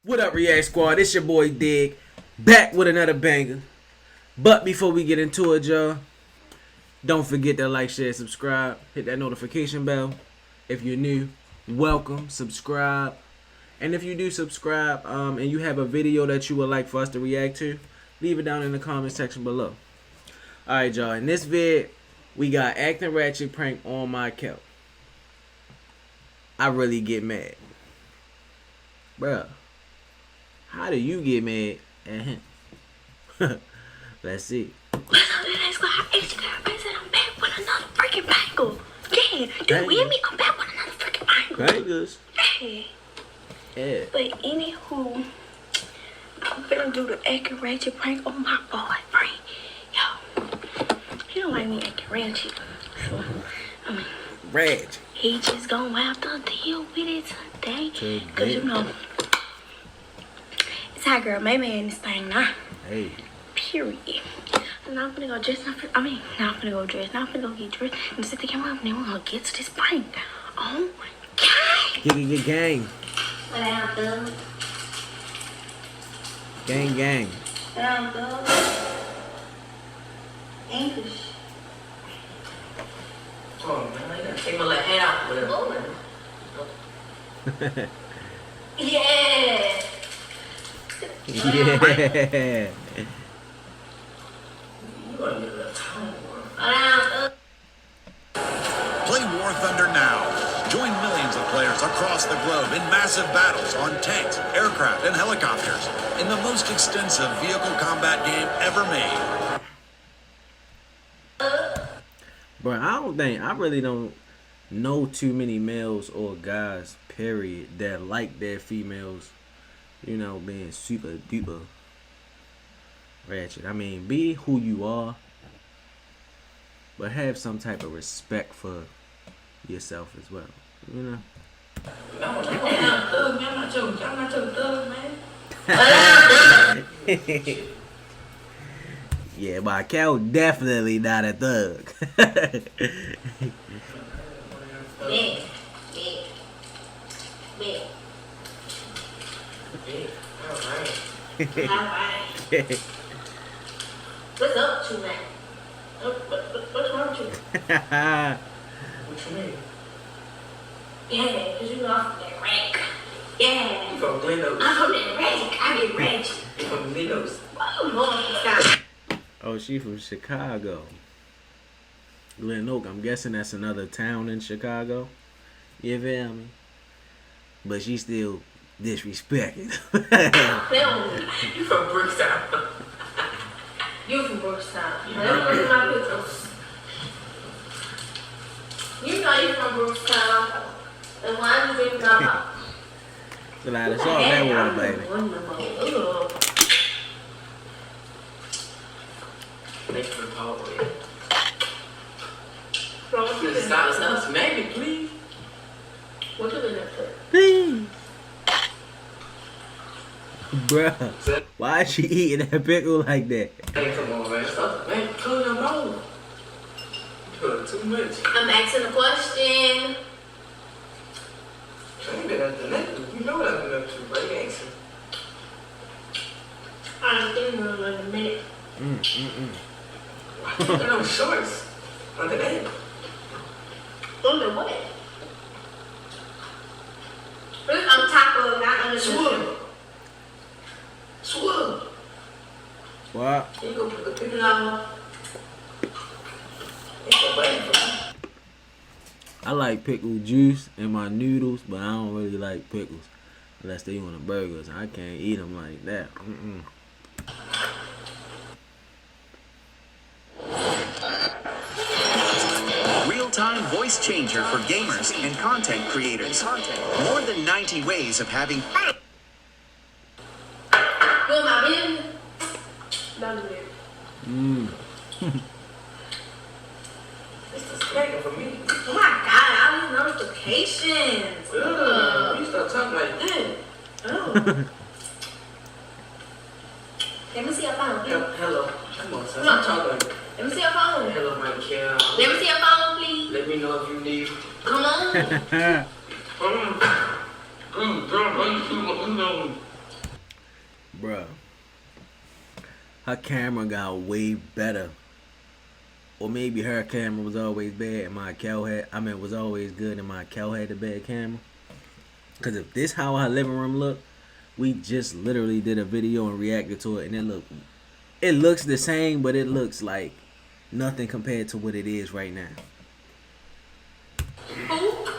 What up, React Squad? It's your boy Dig, back with another banger. But before we get into it, y'all, don't forget to like, share, subscribe. Hit that notification bell. If you're new, welcome, subscribe. And if you do subscribe and you have a video that you would like for us to react to, leave it down in the comment section below. Alright, y'all, in this vid, we got acting ratchet prank on Mykel. I really get mad. Bruh. How do you get mad at him? Let's see. What's up, React Squad? It's Cardi. I'm back with another freaking bangle. Yeah, do you hear me? I'm back with another freaking bangle. Bangers. Hey. Yeah. But anywho, I'm finna do the acting ratchet prank on my boyfriend. Yo, he don't like me acting ratchet. So, I mean, Ratchet. he just gonna have to deal with it today. Cause you know, it's hot girl, my man, this thing now. Hey. Period. And I'm gonna go dress. Now I'm gonna go dress. Now I'm gonna go get dressed and set the camera up. And then we're gonna get to this prank. Oh my god. Get gang. What up, dude? Gang. What up, dude? English. Come on, man. I gotta take my left hand out with it. Yeah. Yeah. You gotta get a little time. What up, Play War Thunder now. Join millions of players across the globe in massive battles on tanks, aircraft, and helicopters in the most extensive vehicle combat game ever made. But I really don't know too many males or guys, period, that like their females, you know, being super duper ratchet. I mean, be who you are, but have some type of respect for yourself as well, you know. I'm not your thug, man. Yeah, Mykel definitely not a thug. Big. Alright. What's up, you man? What's wrong with you? What you mean? Yeah, cause you know I'm from that rank. Yeah. You from Glendos. I'm from that rank. I get ratchet. You from Glendos. Why you going stop? Oh, she from Chicago. Glen Oak, I'm guessing that's another town in Chicago. You feel me? But she still disrespected. You from Brookstown. You from Brookstown. Let me look at my pictures. You know you from Brookstown. And why you drinking alcohol? It's a lot of salt in that water, baby. Ugh. Thanks for the power. What you been Stop, up to? smack it, please. What you been up to? Please. Bruh, why is she eating that pickle like that? Hey, come on, man. Stop, man. Close your mouth. You doing too much. I'm asking a question. I ain't been up to nothing. You know what I've been up to, bro. You answer. I'm thinking in a minute. I think they're no shorts. Under that. Under what? On top of, not under the Swim. Swim. What? Can you go put the picture No. It's so bad for me. I like pickle juice in my noodles, but I don't really like pickles unless they on the burgers. I can't eat them like that. Real-time voice changer for gamers and content creators. More than 90 ways of having Doing my business. Don't do it. It's the smacking for me. Oh my god, all these notifications. Ugh. You start talking like that. Oh. Let me see your phone. Hello. Come on, son. Come on. Stop talking like that. Let me see your phone. Hello, Mykel. Let me see your phone, please. Let me know if you need. Come on. Bruh. Her camera got way better. Or maybe her camera was always bad and was always good and Mykel had the bad camera. Cause if this how her living room look, we just literally did a video and reacted to it, and it looks the same, but it looks like nothing compared to what it is right now.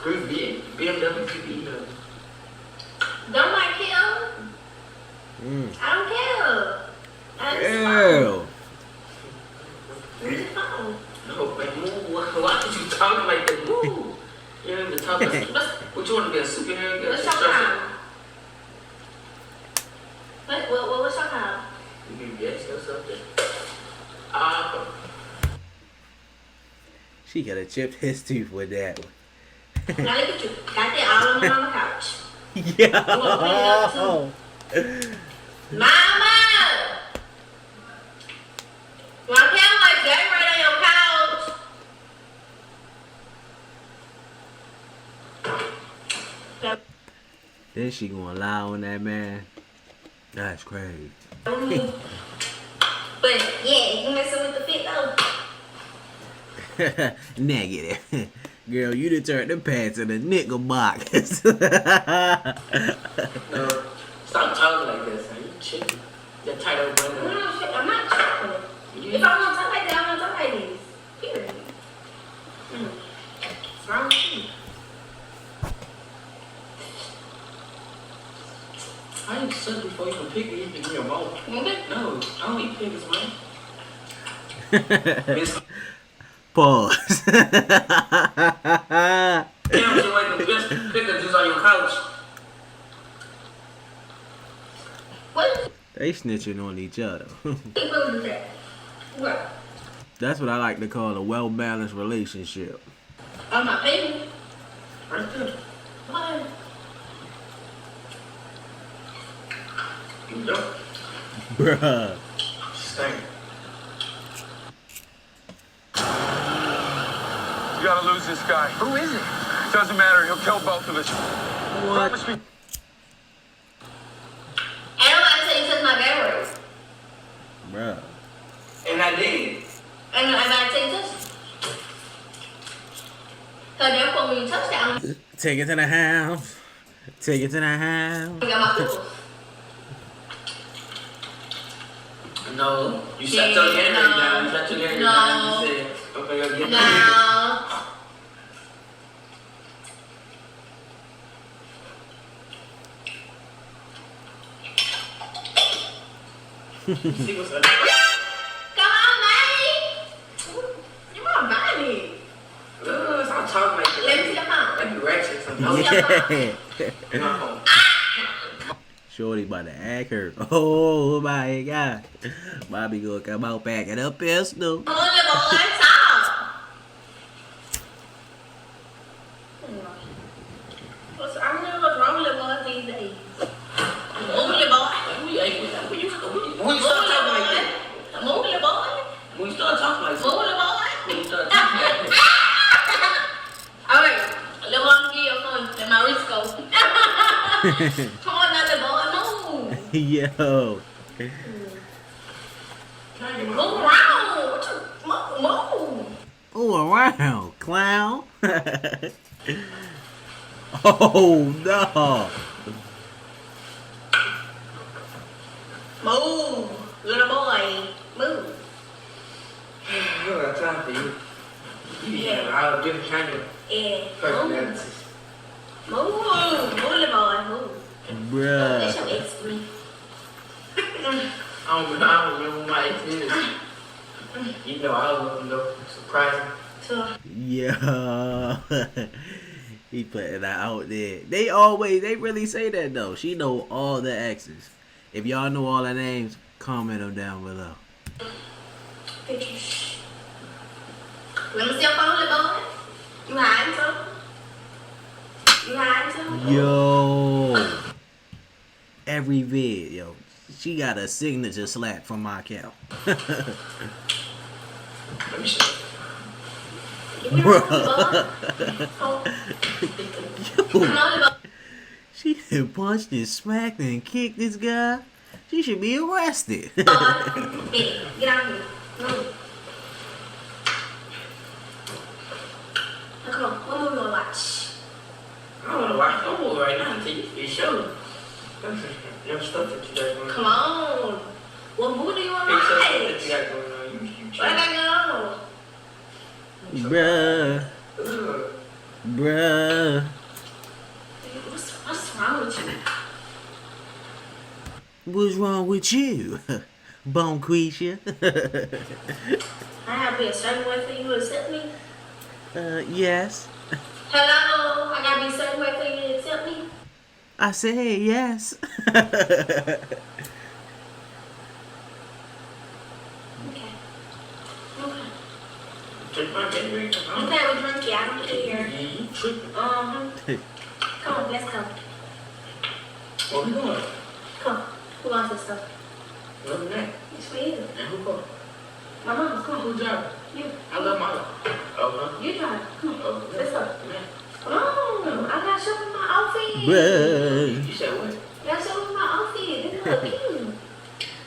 BMW TV. Don't like him. I don't care. Ew. No, man, move. Why did you talk like that? Move. You don't even talk like that. What you want to be a superhero? What's your call? What's your call? You can guess or something. She could have chipped his tooth with that one. Now look at you. Got that all on the couch. Yeah. Mama! My camera's got right on your couch. Then she gonna lie on that man. That's crazy. But yeah, you messing with the fit though. Negative. Girl, you done turned the pants in a nickel box. No, stop talking like that, son. You chicken. You're tight of No, shit, I'm not chicken. If I'm gonna talk like that, I'm gonna talk like this. Period. What's wrong with you? I ain't suck before you can pick it. You can give me a mouth. Okay. No, I don't eat pickles, man. Miss Pause. Damn, you like the best pickle juice on your couch. What? They snitching on each other. People do that. What? That's what I like to call a well-balanced relationship. On my baby. Right there. What? You know. Bruh. Stank. You gotta lose this guy. Who is it? Doesn't matter, he'll kill both of us. What? Promise me. And I'm about to tell you touch my game. Bruh. And I did. And I'm about to tell you touch. So therefore, when you touch that, I'm gonna Take it to the house. Take it to the house. got my pickles. No. You shut your camera down. You shut your camera down. You said, okay, I'll get No. You see what's up? Come on, baby. You want to buy me? Stop talking like that. Let me see your phone. Like you ratchet something. Yeah. No. Shorty about to act her. Oh my God. Bobby gonna come out packing up pistol. Come on, little boy, talk. I don't know what's wrong with little boys these days. Move, little boy. When you start talking like that. Move, little boy. When you start talking like that. Move, little boy. When you start talking like that. All right, little boy, give your phone. Let my wrist go. Come on, now, little boy, move. Yo. Move around. What you? Move. Oh, around, clown. Oh no. Move, little boy. Move. I don't got time for you. You have all different kind of Yeah. personalities. Move, little boy, move. That's Bruh. your ex for me. I don't remember my experience. You know, I don't know. Surprising. So, Yo. He putting that out there. They really say that though. She know all the exes. If y'all know all the names, comment them down below. pictures. Let me see your phone, little boy. You hiding something? You hiding something? Yo. Every vid, yo. She got a signature slap from Mykel. Let me show you. Give me your phone, little boy. Oh. Come on, little boy. She done punched and smacked and kicked this guy. She should be arrested. Get out of here. Move. Now, come on, what movie you wanna watch? I don't want to watch no movie right now until you finish show. Them stuff that you got going on. Come on. What movie do you wanna Big stuff that watch? you got going on. You What I got Bruh. Ugh. Bruh. What's wrong with you? What's wrong with you? Bonquisha? I have to be a certain way for you to accept me? Yes. Hello? I gotta be a certain way for you to accept me? I said yes. Okay. Okay. Drink my baby. You think we drink it? I don't care. You tripping. Come on, let's go. Where we going? Come. Who wants this stuff? Love that. It's for you. And who going? My mama's. Come on. Who driving? You. I love my life. Oh, You drive. Come on. no. Let's go. Man. Come on. I gotta show you my outfit. Bruh. You said what? I gotta show you my outfit. This look cute.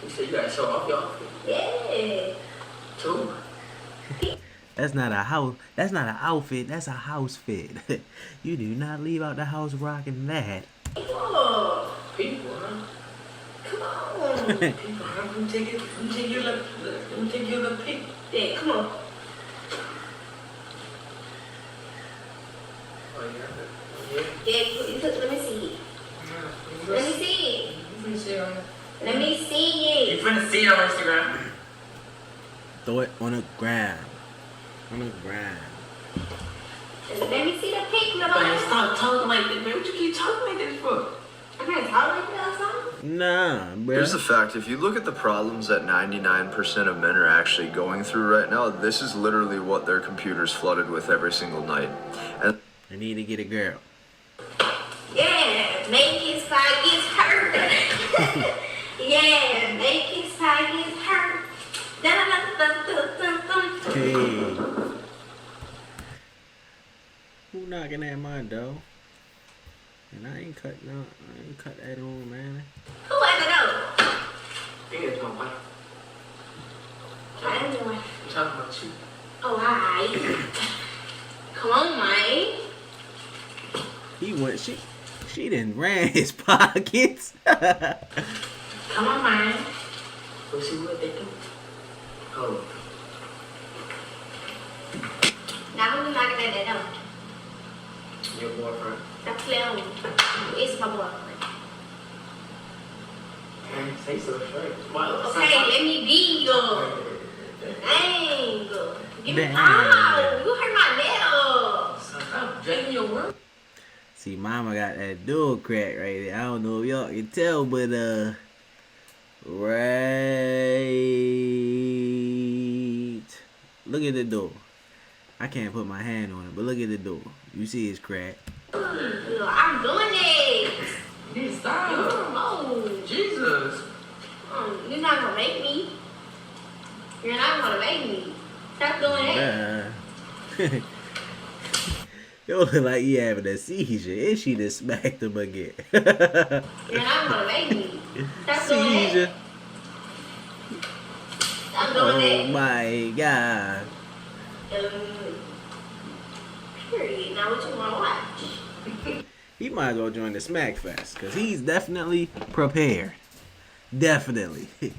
You said you gotta show off your outfit. Yeah. Too. That's not a house. That's not an outfit. That's a house fit. You do not leave out the house rocking that. Whoa. People, huh? Come on. People, huh? Let me take you a little peek. Yeah, come on. Oh, yeah. Yeah, let me see it. Let me see it. You finna see it on Let me see You it. finna see it on Instagram. Throw it on the ground. On the ground. Let me see the pic, Man, nobody. stop talking like this, man. What you keep talking like this for? I can't talk like that or something. Nah, bro. Here's the fact, if you look at the problems that 99% of men are actually going through right now, this is literally what their computer's flooded with every single night. And I need to get a girl. Yeah, make his pockets hurt. Yeah, make his pockets hurt. Dun-dun-dun-dun-dun-dun. Hey. Who knocking at my door? And I ain't cut that on, man. Who at the door? I think it's my wife. I am doing. I'm talking about you. Oh, hi. Come on, Mike. He went. She done ran his pockets. Come on, Mike. We'll see what they do. Oh. Now who's knocking at that door? Your boyfriend. Stop playing with me. It's my boyfriend. Man, say so straight. Why? Okay, let me be your. Dang. Give me. Damn. Ow, you hurt my nail. Stop dragging your work. See, mama got that door crack right there. I don't know if y'all can tell, but right. Look at the door. I can't put my hand on it, but look at the door. You see it's cracked. I'm doing it. You need to stop. Oh, Jesus. you're not gonna make me. You're not gonna make me. Stop doing that. Bruh. It look like he having a seizure. And she just smacked him again. You're not gonna make me. Stop doing Seizure. that. Stop doing Oh that. my god. Period. Now what you wanna watch? He might as well join the Smack Fest, because he's definitely prepared. Definitely. Well,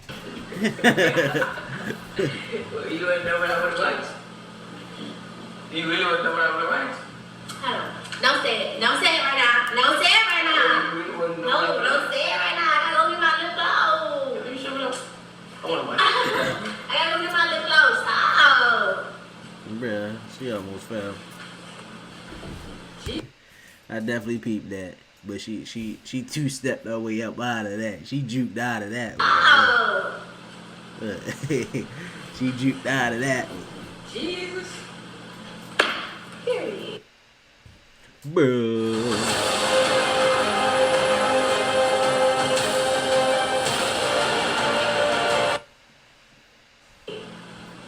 you ain't know what I would like. You really want to know what I would like? Hold on. Don't say it. Don't say it right now. Don't say it right now. You really want to know No, what I would don't say it right now. I gotta go get my lip gloss. Let me show it up. I want to watch I gotta go get my lip gloss. Stop. Bruh, she almost fell. I definitely peeped that. But she two-stepped her way up out of that. She juked out of that one. Oh. She juked out of that one. Jesus. Period. Bro.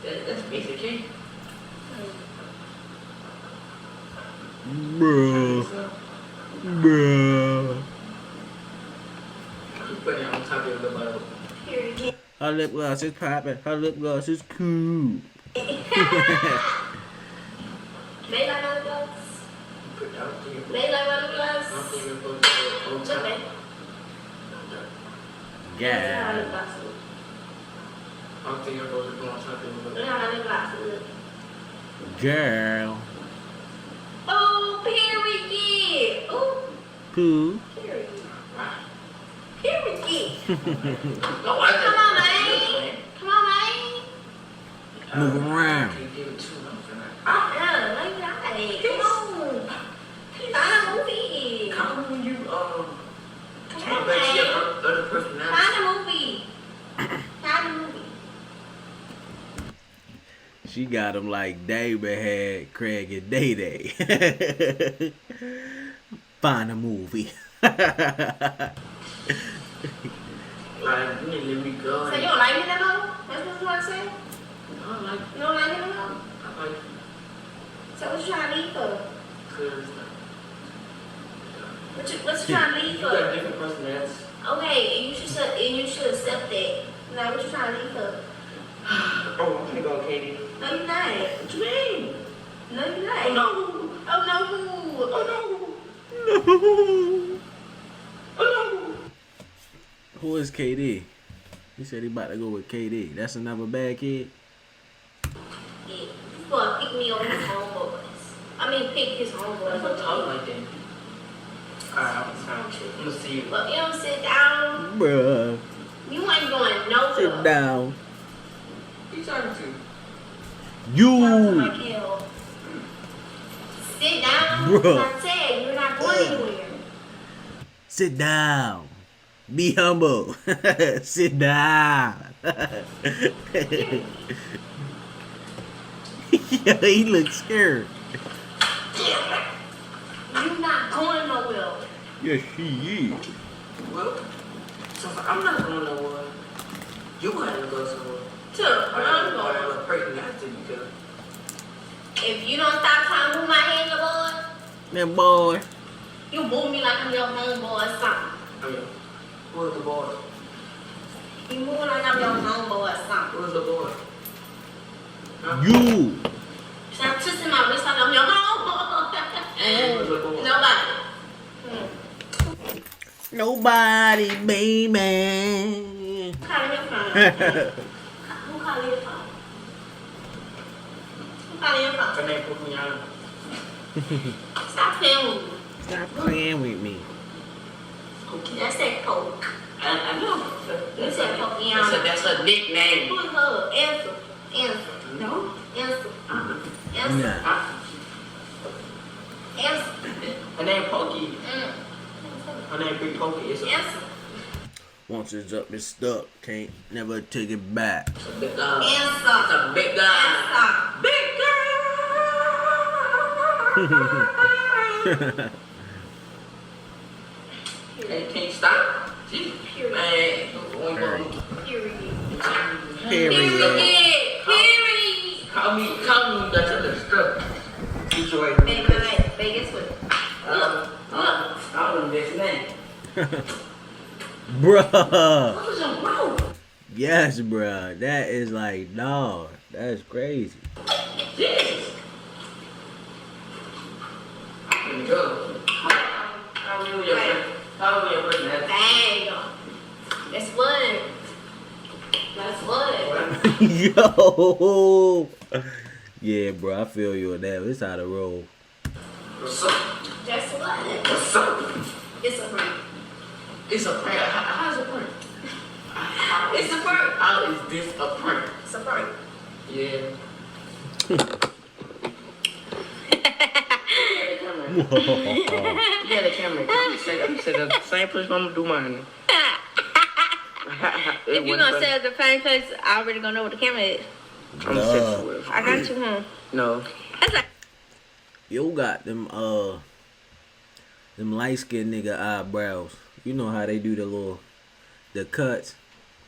That's basic cake. Bro. Bro. You put it on top of your lip bottle. Here again. Her lip gloss is popping. Her lip gloss is cool. They like my lip gloss. They like my lip gloss. Look, babe. Yeah. Look how I'm thinking you're supposed to put on top of your lip. my lip gloss look. Girl. Oh, period. Oh, Pooh. period. Period. No, I Come on, man. Come on, man. Move around. can't give it to him. Yeah, like that. Come on. Find a movie. Come on, you, Come can't on, let your man. other personality. Find a movie. Find a movie. She got him like David had Craig and DEDE. Find a movie. Like, you need to let me go. So you don't like me no more? That's what you want to say? I don't like, You don't like me no more? I like, So what you trying to leave for? cause What you trying to leave you got for? different personalities. Okay, and you should accept that. Now what you trying to leave for? Oh, I'm gonna go, Katie. No, you're not. What you mean? No, you're not. Oh, no. Oh no. Oh, no. Oh, no. Who is KD? He said he about to go with KD. That's another bad kid. Yeah, he's gonna pick me on his homeboys. I mean, pick his homeboys. Don't talk like that. Alright, I'm gonna see you. But you don't sit down. Bruh. You ain't going nowhere. Sit down. Who you talking to? You. Mykel. Sit down. Bruh. I said you're not going anywhere. Sit down. Be humble. Sit down. Yeah, he looks scared. You're not going nowhere. Yes, he is. Well, so I'm not going nowhere. You gonna have to go somewhere. I'm going. I'm pregnant after because If you don't stop trying to move my hand, your boy, That boy. you move me like I'm your homeboy or something. I mean, who's the boy? You moving like I'm your homeboy or something. Who's the boy? Huh? You. Stop twisting my wrist like I'm your homeboy. Who's the boy? Nobody. Nobody, baby. Who calling your phone? Who calling your phone? Who calling your phone? Her name put me on. Stop playing with me. Stop playing with me. That's that Coke. I know. You said Pokiana. That's her nickname. Who is her? Answer. Answer. No. Answer. Nah. Answer. Answer. Her name Pokey. Her name Big Pokey. It's a Answer. Once it's up, it's stuck. Can't never take it back. big guy. It's Answer. a big guy. Answer. Big guy. Can't stop. Gee, Period. man. Period. Period. Period. Call me. That's a stuff. Situation. Baby, guess what? I don't know this name. Bruh. What was your bro? Yes, bruh. That is like, no. That's crazy. Yes. Let me go. How old your personality? Dang. That's what. That's what. Yo. Yeah, bro. I feel you on that. It's how to roll. What's up? That's what. What's up? It's a prank. It's a prank. How's a prank? It's a prank. How is this a prank? It's a prank. Yeah. Yeah, the camera. I'm say the same place I'm gonna do mine. If you're gonna say the same place, I already gonna know what the camera is. I'm sexual. I got you, huh? No. That's like. Yo got them light skinned nigga eyebrows. You know how they do the cuts.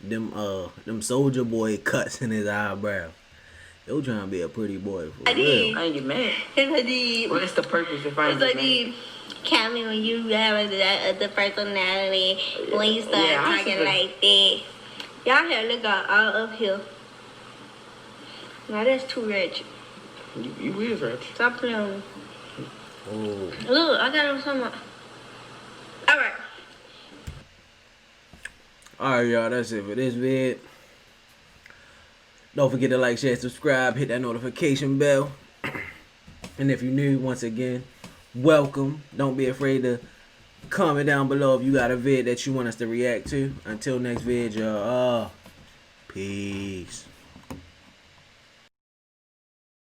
Them soldier boy cuts in his eyebrows. Yo trying to be a pretty boy for real. I ain't get mad. It's like the. What's the purpose if I ain't It's get like mad? the. Count me when you have the personality. When you start talking like that. Y'all hair look all up here. Now that's too rich. You is rich. Stop playing with me. Oh. Look, I got on some. Alright. Alright, y'all. That's it for this vid. Don't forget to like, share, subscribe. Hit that notification bell. And if you're new, once again, welcome. Don't be afraid to comment down below if you got a vid that you want us to react to. Until next vid, y'all. Peace.